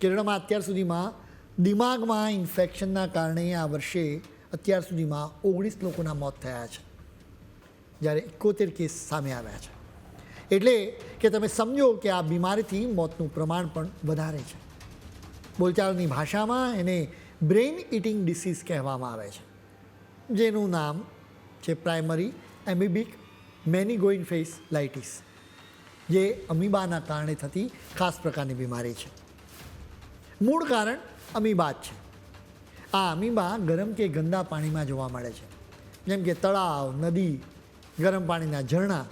કેરળમાં અત્યાર સુધીમાં દિમાગમાં ઇન્ફેક્શનના કારણે આ વર્ષે અત્યાર સુધીમાં 19 લોકોના મોત થયા છે, જ્યારે 71 કેસ સામે આવ્યા છે. એટલે કે તમે સમજો કે આ બીમારીથી મોતનું પ્રમાણ પણ વધારે છે. બોલચાલની ભાષામાં એને બ્રેઇન ઇટિંગ ડિસીઝ કહેવામાં આવે છે, જેનું નામ છે પ્રાઇમરી એમિબિક મેનિગોઇન્ફેલાઇટિસ, જે અમીબાના કારણે થતી ખાસ પ્રકારની બીમારી છે. મૂળ કારણ અમીબા જ છે. આ અમીબા ગરમ કે ગંદા પાણીમાં જોવા મળે છે, જેમ કે તળાવ, નદી, ગરમ પાણીના ઝરણા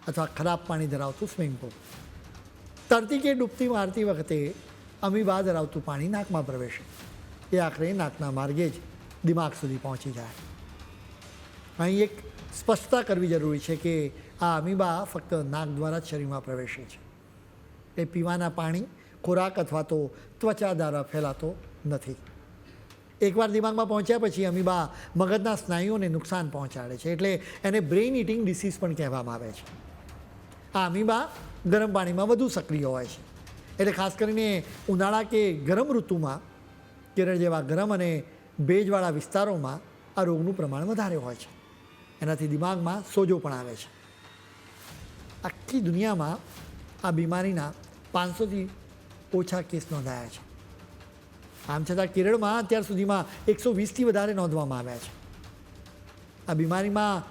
અથવા ખરાબ પાણી ધરાવતું સ્વિમિંગ પૂલ. તરતી કે ડૂબતી મારતી વખતે અમીબા ધરાવતું પાણી નાકમાં પ્રવેશે, એ આખરે નાકના માર્ગે જ દિમાગ સુધી પહોંચી જાય. અહીં એક સ્પષ્ટતા કરવી જરૂરી છે કે આ અમીબા ફક્ત નાક દ્વારા જ શરીરમાં પ્રવેશે છે. એ પીવાના પાણી, ખોરાક અથવા તો ત્વચા દ્વારા ફેલાતો નથી. એકવાર દિમાગમાં પહોંચ્યા પછી અમીબા મગજના સ્નાયુઓને નુકસાન પહોંચાડે છે, એટલે એને બ્રેઇન ઇટિંગ ડિસીઝ પણ કહેવામાં આવે છે. આ અમીબા ગરમ પાણીમાં વધુ સક્રિય હોય છે, એટલે ખાસ કરીને ઉનાળા કે ગરમ ઋતુમાં કેરળ જેવા ગરમ અને ભેજવાળા વિસ્તારોમાં આ રોગનું પ્રમાણ વધારે હોય છે. એનાથી દિમાગમાં સોજો પણ આવે છે. આખી દુનિયામાં આ બીમારીના 500થી ઓછા કેસ નોંધાયા છે. આમ છતાં કેરળમાં અત્યાર સુધીમાં 120થી વધારે નોંધવામાં આવ્યા છે. આ બીમારીમાં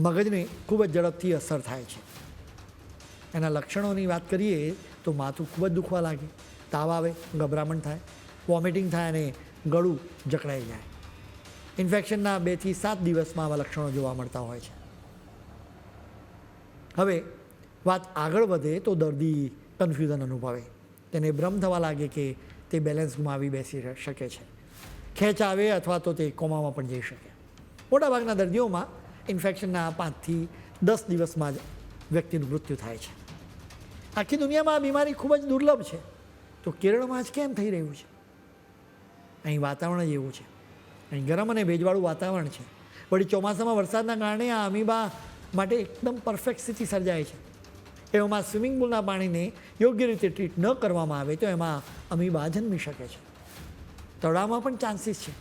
મગજને ખૂબ જ ઝડપથી અસર થાય છે. એના લક્ષણોની વાત કરીએ તો માથું ખૂબ જ દુખવા લાગે, તાવ આવે, ગભરામણ થાય, વોમિટિંગ થાય અને ગળું જકડાઈ જાય. ઇન્ફેક્શનના 2 થી 7 દિવસમાં આવા લક્ષણો જોવા મળતા હોય છે. હવે વાત આગળ વધે તો દર્દી કન્ફ્યુઝન અનુભવે, તેને ભ્રમ થવા લાગે કે તે બેલેન્સ ગુમાવી બેસી શકે છે, ખેંચ આવે અથવા તો તે કોમામાં પણ જઈ શકે. મોટાભાગના દર્દીઓમાં ઇન્ફેક્શનના 5 થી 10 દિવસમાં જ વ્યક્તિનું મૃત્યુ થાય છે. આખી દુનિયામાં આ બીમારી ખૂબ જ દુર્લભ છે, તો કેરળમાં જ કેમ થઈ રહ્યું છે? અહીં વાતાવરણ જ એવું છે. અહીં ગરમ અને ભેજવાળું વાતાવરણ છે. વળી ચોમાસામાં વરસાદના કારણે આ અમીબા માટે એકદમ પરફેક્ટ સ્થિતિ સર્જાય છે. એવામાં સ્વિમિંગ પૂલના પાણીને યોગ્ય રીતે ટ્રીટ ન કરવામાં આવે તો એમાં અમીબા જન્મી શકે છે. તળાવમાં પણ ચાન્સીસ છે